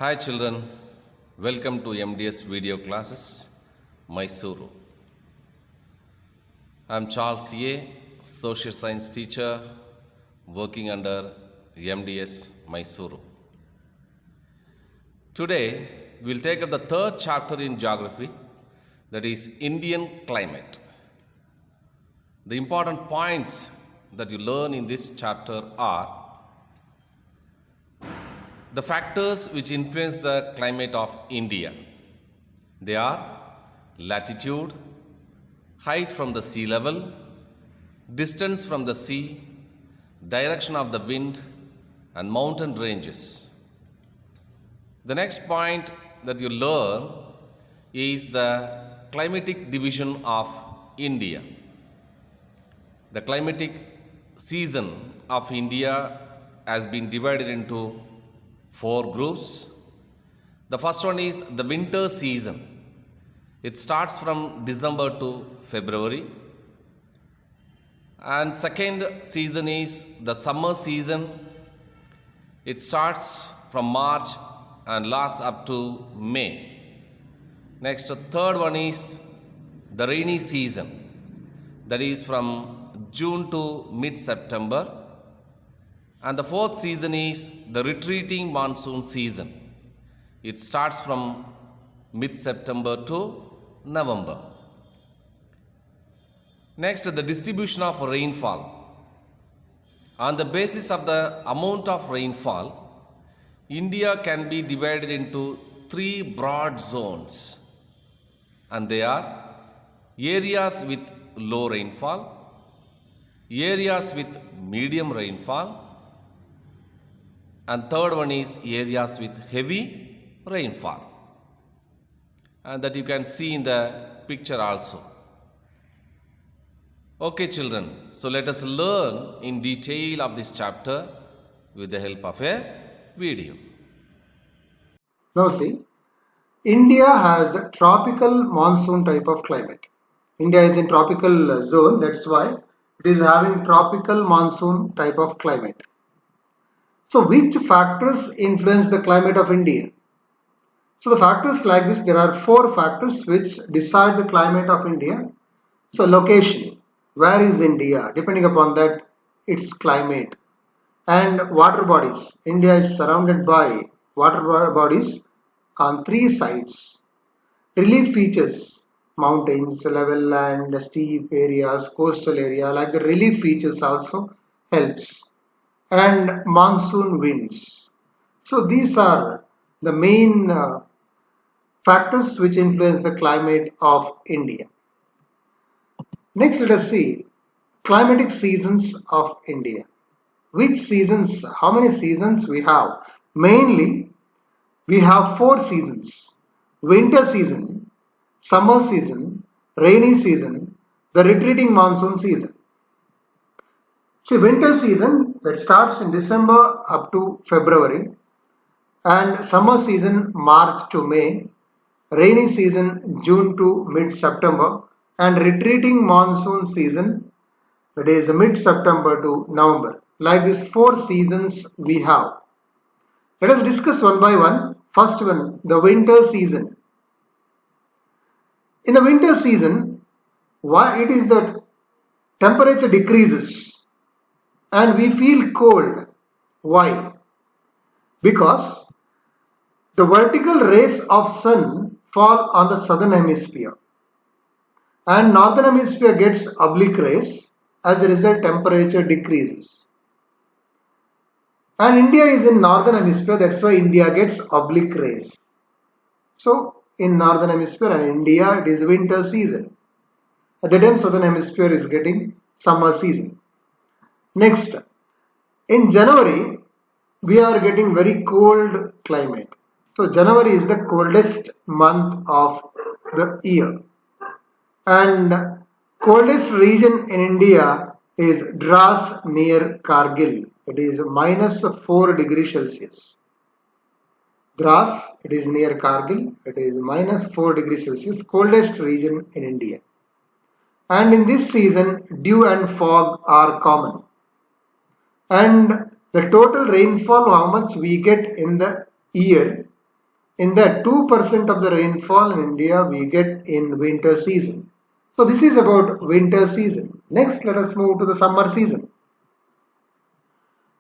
Hi children, welcome to MDS video classes, Mysuru. I am Charles A, social science teacher working under MDS Mysuru. Today we will take up the third chapter in geography, that is Indian climate. The important points that you learn in this chapter are the factors which influence the climate of India. They are latitude, height from the sea level, distance from the sea, direction of the wind, and mountain ranges. The next point that you learn is the climatic division of India. The climatic season of India has been divided into 4 groups. The first one is the winter season. It starts from December to February. And second season is the summer season. It starts from March and lasts up to May. Next, the third one is the rainy season. That is from June to mid-September. And the fourth season is the retreating monsoon season. It starts from mid-September to November. Next, the distribution of rainfall. On the basis of the amount of rainfall, India can be divided into 3 broad zones. And they are areas with low rainfall, areas with medium rainfall, and third one is areas with heavy rainfall. And that you can see in the picture also. Okay children, so let us learn in detail of this chapter with the help of a video. Now see, India has a tropical monsoon type of climate. India is in tropical zone, that's why it is having tropical monsoon type of climate. So which factors influence the climate of India? So the factors like this, there are 4 factors which decide the climate of India. So location, where is India? Depending upon that, its climate. And water bodies. India is surrounded by water bodies on 3 sides. Relief features, mountains, level land, steep areas, coastal area, like the relief features also helps. And monsoon winds. So these are the main factors which influence the climate of India. Next, let us see climatic seasons of India. Which seasons, how many seasons we have? Mainly, we have 4 seasons. Winter season, summer season, rainy season, the retreating monsoon season. See, winter season that starts in December up to February, and summer season March to May, rainy season June to mid-September, and retreating monsoon season, that is mid-September to November. Like these 4 seasons we have. Let us discuss one by one. First one, the winter season. In the winter season, why it is that temperature decreases and we feel cold. Why? Because the vertical rays of sun fall on the southern hemisphere and northern hemisphere gets oblique rays. As a result, temperature decreases. And India is in northern hemisphere, that's why India gets oblique rays. So in northern hemisphere and India, it is winter season. At the time, southern hemisphere is getting summer season. Next, in January, we are getting very cold climate. So January is the coldest month of the year. And coldest region in India is Dras near Kargil. It is minus 4 degrees Celsius. Dras, it is near Kargil. It is minus 4 degrees Celsius, coldest region in India. And in this season, dew and fog are common. And the total rainfall, how much we get in the year, In that 2% of the rainfall in India we get in winter season. So this is about winter season. Next, let us move to the summer season.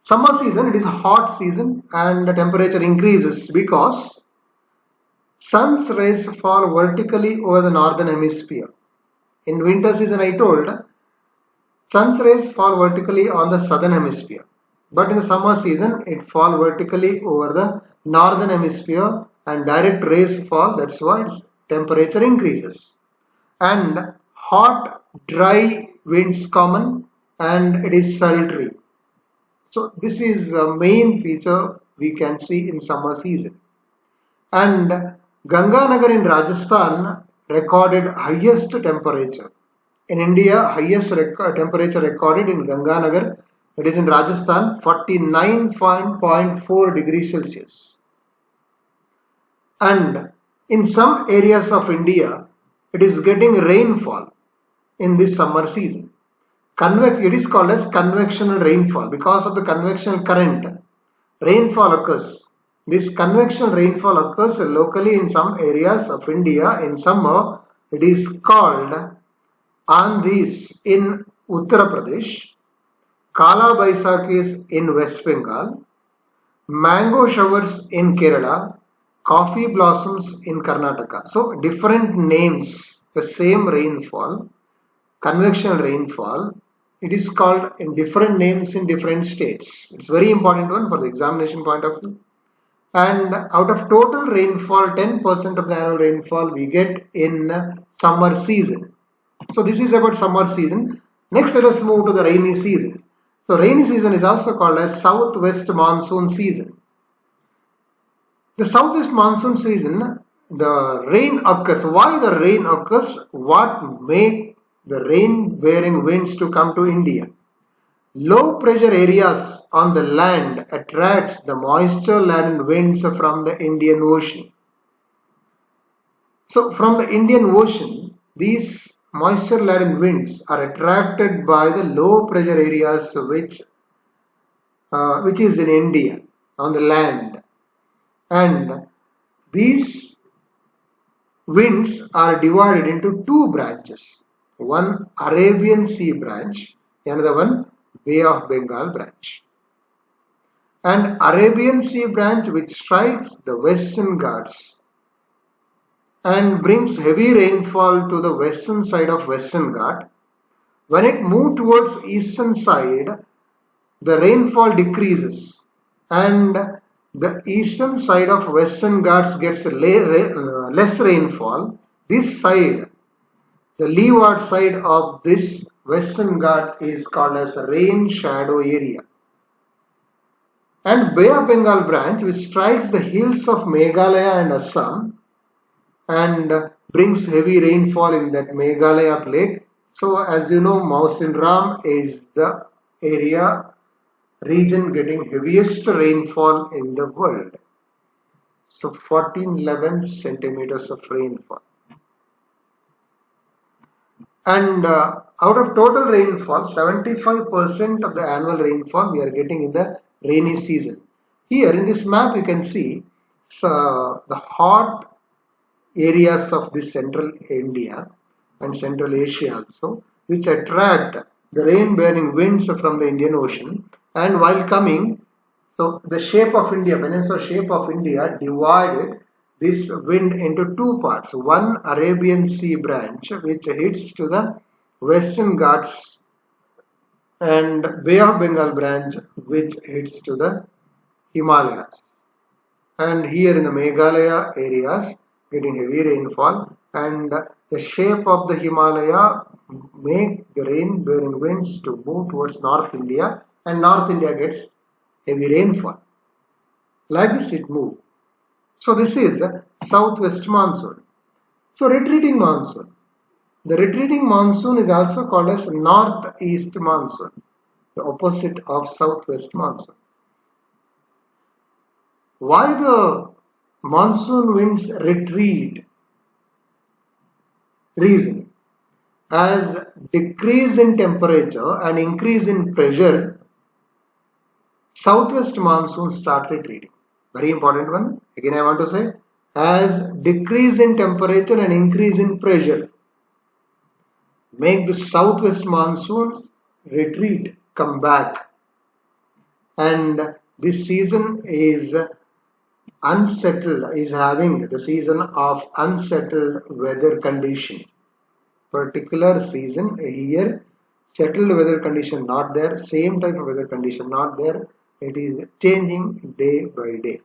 Summer season, it is a hot season and the temperature increases because sun's rays fall vertically over the northern hemisphere. In winter season, I told sun's rays fall vertically on the southern hemisphere. But in the summer season, it fall vertically over the northern hemisphere and direct rays fall. That's why its temperature increases. And hot, dry winds common and it is sultry. So this is the main feature we can see in summer season. And Ganganagar in Rajasthan recorded highest temperature. In India, highest temperature recorded in Ganganagar, that is in Rajasthan, 49.4 degrees Celsius. And in some areas of India, it is getting rainfall in this summer season. It is called as convectional rainfall. Because of the convectional current, rainfall occurs. This convectional rainfall occurs locally in some areas of India in summer. It is called Andhis in Uttar Pradesh, Kala Baisakis in West Bengal, mango showers in Kerala, coffee blossoms in Karnataka. So different names, the same rainfall, convectional rainfall. It is called in different names in different states. It's very important one for the examination point of view. And out of total rainfall, 10% of the annual rainfall we get in summer season. So this is about summer season. Next, let us move to the rainy season. So rainy season is also called as southwest monsoon season. The southwest monsoon season, the rain occurs. Why the rain occurs? What makes the rain-bearing winds to come to India? Low pressure areas on the land attracts the moisture-laden winds from the Indian Ocean. So from the Indian Ocean, these moisture-laden winds are attracted by the low pressure areas which is in India on the land. And these winds are divided into two branches. One Arabian Sea branch, another one Bay of Bengal branch. And Arabian Sea branch which strikes the Western Ghats and brings heavy rainfall to the western side of Western Ghat. When it moves towards eastern side, the rainfall decreases and the eastern side of Western Ghats gets less rainfall. This side, the leeward side of this Western Ghat is called as rain shadow area. And Bay of Bengal branch which strikes the hills of Meghalaya and Assam and brings heavy rainfall in that Meghalaya plate. So as you know, Mawsynram is the region getting heaviest rainfall in the world. So 1411 centimeters of rainfall. And out of total rainfall, 75% of the annual rainfall we are getting in the rainy season. Here in this map you can see the hot areas of this central India and central Asia also, which attract the rain bearing winds from the Indian Ocean. And while coming, so the shape of India, peninsula shape of India divided this wind into two parts. One Arabian Sea branch which hits to the Western Ghats and Bay of Bengal branch which hits to the Himalayas. And here in the Meghalaya areas getting heavy rainfall, and the shape of the Himalaya make the rain bearing winds to move towards North India, and North India gets heavy rainfall. Like this it moves. So this is southwest monsoon. So retreating monsoon. The retreating monsoon is also called as northeast monsoon, the opposite of southwest monsoon. Why the monsoon winds retreat? Reason: as decrease in temperature and increase in pressure, southwest monsoon start retreating. Very important one. Again I want to say, as decrease in temperature and increase in pressure make the southwest monsoon retreat, come back, and this season is unsettled, is having the season of unsettled weather condition. Particular season here, settled weather condition not there, same type of weather condition not there, it is changing day by day.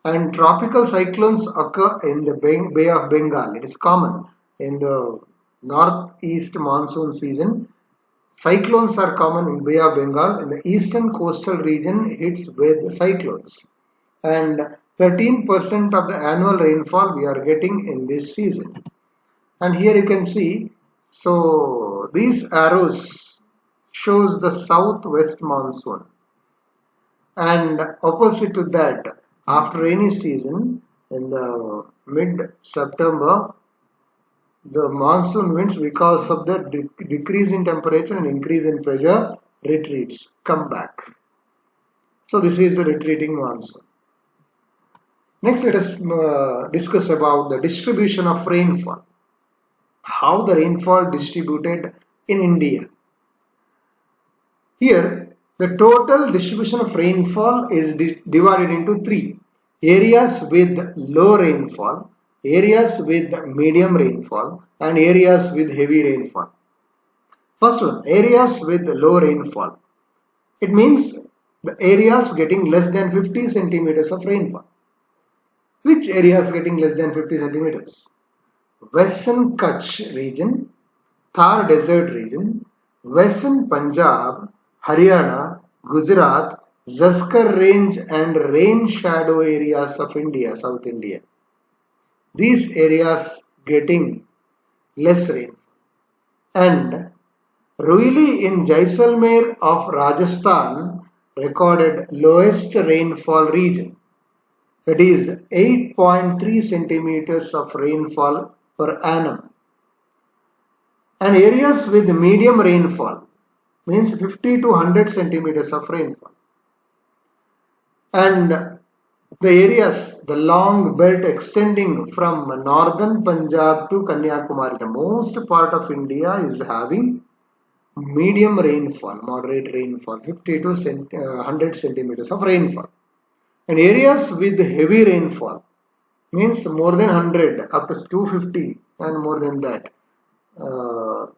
And tropical cyclones occur in the Bay of Bengal. It is common in the northeast monsoon season. Cyclones are common in Bay of Bengal. In the eastern coastal region hits with cyclones. And 13% of the annual rainfall we are getting in this season. And here you can see, so these arrows shows the southwest monsoon. And opposite to that, after rainy season, in the mid-September, the monsoon winds, because of the decrease in temperature and increase in pressure, retreats, come back. So this is the retreating monsoon. Next, let us discuss about the distribution of rainfall. How the rainfall distributed in India. Here, the total distribution of rainfall is divided into three. Areas with low rainfall, areas with medium rainfall, and areas with heavy rainfall. First one, areas with low rainfall. It means the areas getting less than 50 centimeters of rainfall. Which areas getting less than 50 centimeters? Western Kutch region, Thar Desert region, Western Punjab, Haryana, Gujarat, Zanskar range and rain shadow areas of India, South India. These areas getting less rain. And Rohili in Jaisalmer of Rajasthan recorded lowest rainfall region. That is 8.3 centimeters of rainfall per annum. And areas with medium rainfall means 50 to 100 centimeters of rainfall. And the areas, the long belt extending from northern Punjab to Kanyakumari, the most part of India is having medium rainfall, moderate rainfall, 50 to 100 centimeters of rainfall. And areas with heavy rainfall means more than 100 up to 250 and more than that.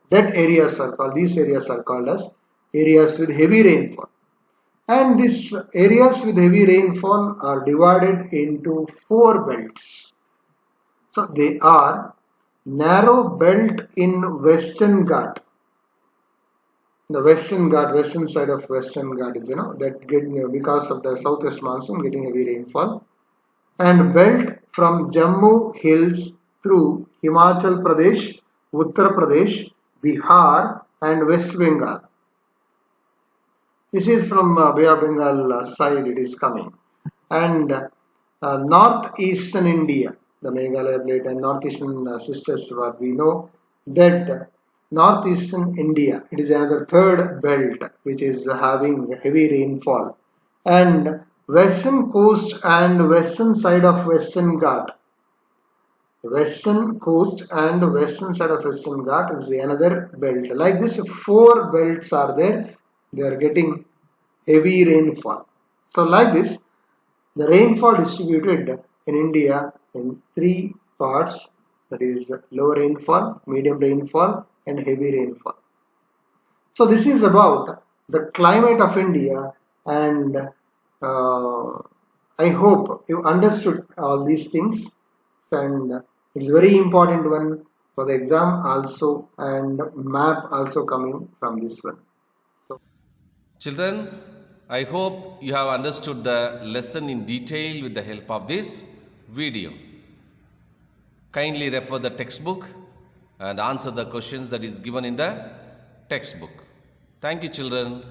These areas are called as areas with heavy rainfall. And these areas with heavy rainfall are divided into four belts. So they are narrow belt in Western Ghat. The western side of Western Ghat is, that because of the southwest monsoon getting heavy rainfall. And belt from Jammu hills through Himachal Pradesh, Uttar Pradesh, Bihar and West Bengal. This is from Bay of Bengal side it is coming. And northeastern India, the Meghalaya plate and northeastern sisters, what we know that northeastern India, it is another third belt which is having heavy rainfall. And western coast and western side of Western Ghat. Western coast and western side of Western Ghat is another belt. Like this, four belts are there. They are getting heavy rainfall. So like this, the rainfall distributed in India in three parts, that is low rainfall, medium rainfall and heavy rainfall. So this is about the climate of India, and I hope you understood all these things, and it's very important one for the exam also, and map also coming from this one. Children, I hope you have understood the lesson in detail with the help of this video. Kindly refer the textbook and answer the questions that is given in the textbook. Thank you, children.